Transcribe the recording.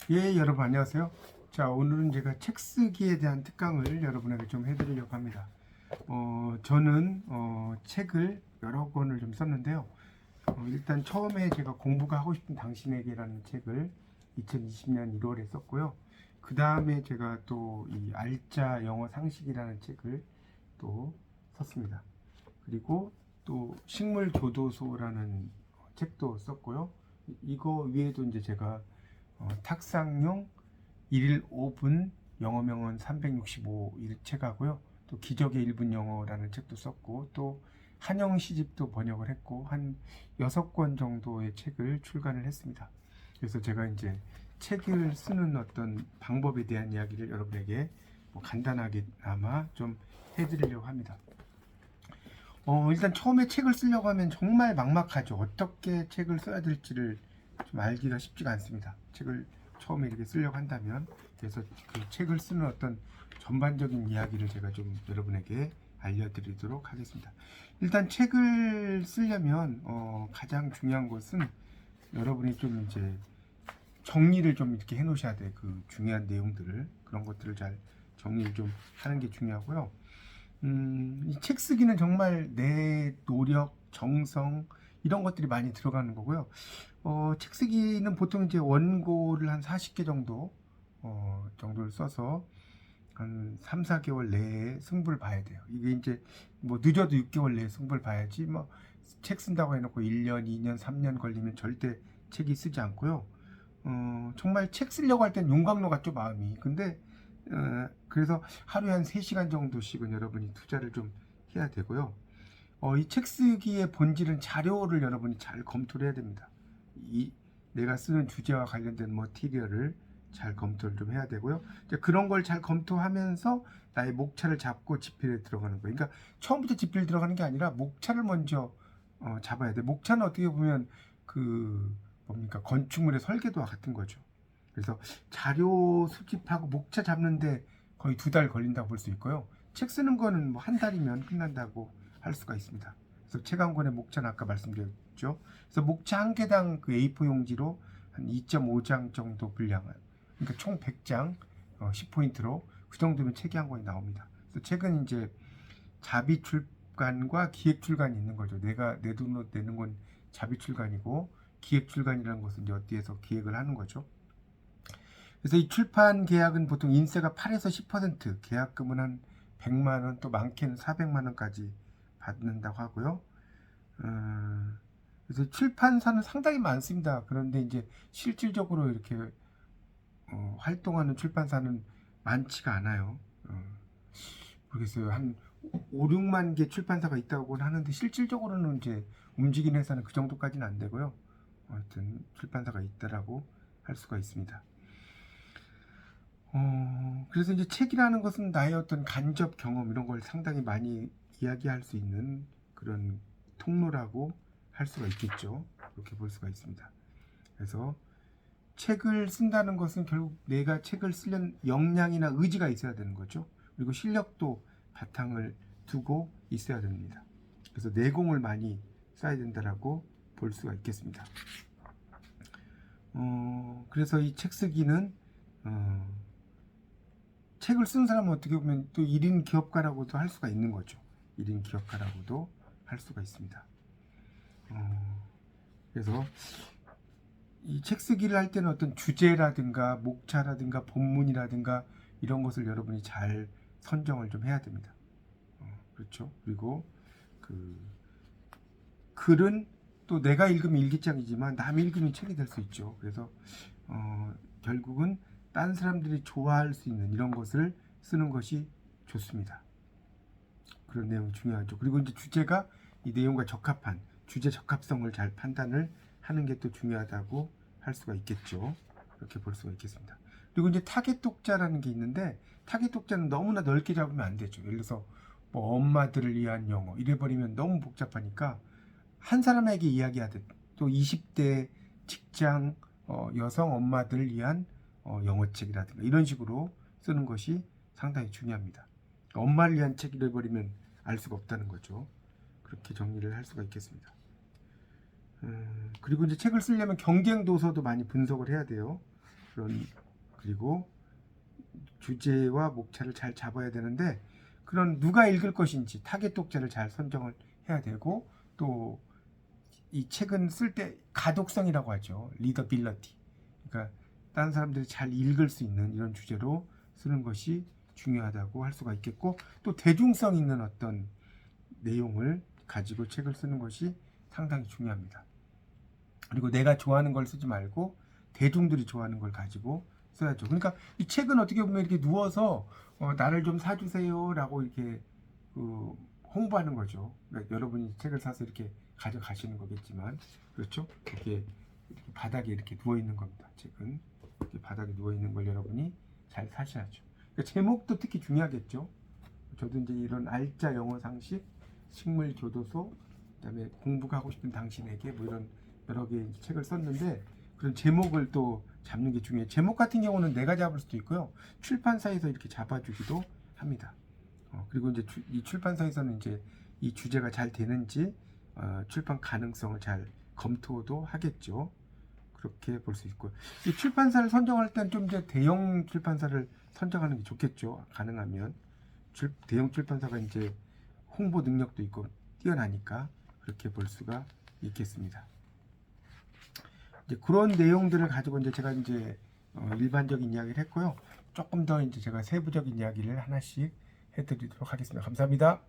예, 여러분 안녕하세요. 자, 오늘은 제가 책 쓰기에 대한 특강을 여러분에게 좀 해드리려고 합니다. 저는 책을 여러 권을 좀 썼는데요. 일단 처음에 제가 공부가 하고 싶은 당신에게라는 책을 2020년 1월에 썼고요. 그 다음에 제가 또 이 알짜 영어 상식이라는 책을 또 썼습니다. 그리고 또 식물 교도소라는 책도 썼고요. 이거 위에도 이제 제가 탁상용 1일 5분 영어 명언 365 책하고요. 또 기적의 1분 영어라는 책도 썼고, 또 한영 시집도 번역을 했고, 한 6권 정도의 책을 출간을 했습니다. 그래서 제가 이제 책을 쓰는 어떤 방법에 대한 이야기를 여러분에게 뭐 간단하게나마 좀 해드리려고 합니다. 일단 처음에 책을 쓰려고 하면 정말 막막하죠. 어떻게 책을 써야 될지를 좀 알기가 쉽지가 않습니다. 책을 처음에 이렇게 쓰려고 한다면. 그래서 그 책을 쓰는 어떤 전반적인 이야기를 제가 좀 여러분에게 알려드리도록 하겠습니다. 일단 책을 쓰려면 가장 중요한 것은 여러분이 좀 이제 정리를 좀 이렇게 해 놓으셔야 돼요. 그 중요한 내용들을, 그런 것들을 잘 정리를 좀 하는 게 중요하고요. 이 책 쓰기는 정말 내 노력, 정성 이런 것들이 많이 들어가는 거고요. 책 쓰기는 보통 이제 원고를 한 40개 정도 정도를 써서 한 3, 4개월 내에 승부를 봐야 돼요. 이게 이제 뭐 늦어도 6개월 내에 승부를 봐야지, 뭐 책 쓴다고 해놓고 1년, 2년, 3년 걸리면 절대 책이 쓰지 않고요. 정말 책 쓰려고 할 땐 용광로 같죠, 마음이. 근데 그래서 하루에 한 3시간 정도씩은 여러분이 투자를 좀 해야 되고요. 이 책 쓰기의 본질은 자료를 여러분이 잘 검토를 해야 됩니다. 이 내가 쓰는 주제와 관련된 머티리얼을 잘 검토를 좀 해야 되고요. 이제 그런 걸 잘 검토하면서 나의 목차를 잡고 집필에 들어가는 거예요. 그러니까 처음부터 집필 들어가는 게 아니라 목차를 먼저 잡아야 돼. 목차는 어떻게 보면 그 뭡니까, 건축물의 설계도와 같은 거죠. 그래서 자료 수집하고 목차 잡는데 거의 2달 걸린다고 볼 수 있고요. 책 쓰는 거는 뭐 한 달이면 끝난다고 할 수가 있습니다. 그래서 책 한 권의 목차는 아까 말씀드렸죠. 그래서 목차 한 개당 그 A4 용지로 한 2.5장 정도 분량을, 그러니까 총 100장 10포인트로 그 정도면 책이 한 권이 나옵니다. 그래서 책은 이제 자비 출간과 기획 출간이 있는 거죠. 내가 내 돈으로 내는 건 자비 출간이고, 기획 출간이라는 것은 이제 어디에서 기획을 하는 거죠. 그래서 이 출판 계약은 보통 인세가 8에서 10%, 계약금은 한 100만 원, 또 많게는 400만 원까지 받는다고 하고요. 그래서 출판사는 상당히 많습니다. 그런데 이제 실질적으로 이렇게 활동하는 출판사는 많지가 않아요. 모르겠어요. 한 5, 6만 개 출판사가 있다고는 하는데 실질적으로는 이제 움직이는 회사는 그 정도까지는 안 되고요. 하여튼 출판사가 있다라고 할 수가 있습니다. 그래서 이제 책이라는 것은 나의 어떤 간접 경험 이런 걸 상당히 많이 이야기할 수 있는 그런 통로라고 할 수가 있겠죠. 그렇게 볼 수가 있습니다. 그래서 책을 쓴다는 것은 결국 내가 책을 쓰려는 역량이나 의지가 있어야 되는 거죠. 그리고 실력도 바탕을 두고 있어야 됩니다. 그래서 내공을 많이 써야 된다라고 볼 수가 있겠습니다. 그래서 이 책 쓰기는 책을 쓴 사람은 어떻게 보면 또 1인 기업가라고도 할 수가 있는 거죠. 1인 기업가라고도 할 수가 있습니다. 그래서 이 책 쓰기를 할 때는 어떤 주제라든가 목차라든가 본문이라든가 이런 것을 여러분이 잘 선정을 좀 해야 됩니다. 그렇죠. 그리고 그 글은 또 내가 읽으면 일기장이지만 남이 읽으면 책이 될 수 있죠. 그래서 결국은 딴 사람들이 좋아할 수 있는 이런 것을 쓰는 것이 좋습니다. 그런 내용이 중요하죠. 그리고 이제 주제가 이 내용과 적합한 주제 적합성을 잘 판단을 하는 게 또 중요하다고 할 수가 있겠죠. 그렇게 볼 수가 있겠습니다. 그리고 이제 타겟 독자라는 게 있는데, 타겟 독자는 너무나 넓게 잡으면 안 되죠. 예를 들어서 뭐 엄마들을 위한 영어 이래버리면 너무 복잡하니까 한 사람에게 이야기하듯, 또 20대 직장 여성 엄마들을 위한 영어책이라든가 이런 식으로 쓰는 것이 상당히 중요합니다. 엄마를 위한 책이라 버리면 알 수가 없다는 거죠. 그렇게 정리를 할 수가 있겠습니다. 그리고 이제 책을 쓰려면 경쟁 도서도 많이 분석을 해야 돼요. 그런 그리고 주제와 목차를 잘 잡아야 되는데 그런 누가 읽을 것인지 타겟 독자를 잘 선정을 해야 되고 또 이 책은 쓸 때 가독성이라고 하죠. 리더빌러티. 그러니까 다른 사람들이 잘 읽을 수 있는 이런 주제로 쓰는 것이 중요하다고 할 수가 있겠고 또 대중성 있는 어떤 내용을 가지고 책을 쓰는 것이 상당히 중요합니다. 그리고 내가 좋아하는 걸 쓰지 말고 대중들이 좋아하는 걸 가지고 써야죠. 그러니까 이 책은 어떻게 보면 이렇게 누워서 나를 좀 사주세요라고 이렇게 홍보하는 거죠. 그러니까 여러분이 책을 사서 이렇게 가져가시는 거겠지만 그렇죠? 이렇게 바닥에 이렇게 누워 있는 겁니다. 책은 이렇게 바닥에 누워 있는 걸 여러분이 잘 사셔야죠. 그러니까 제목도 특히 중요하겠죠. 저도 이제 이런 알짜 영어 상식, 식물 교도소, 그다음에 공부가 하고 싶은 당신에게 뭐 이런 여러 개의 책을 썼는데 그런 제목을 또 잡는 게 중요해요. 제목 같은 경우는 내가 잡을 수도 있고요. 출판사에서 이렇게 잡아주기도 합니다. 그리고 이제 이 출판사에서는 이제 이 주제가 잘 되는지 출판 가능성을 잘 검토도 하겠죠. 그렇게 볼 수 있고 이 출판사를 선정할 때는 좀 이제 대형 출판사를 선정하는 게 좋겠죠. 가능하면 대형 출판사가 이제 홍보 능력도 있고 뛰어나니까 그렇게 볼 수가 있겠습니다. 이제 그런 내용들을 가지고 이제 제가 이제 일반적인 이야기를 했고요. 조금 더 이제 제가 세부적인 이야기를 하나씩 해드리도록 하겠습니다. 감사합니다.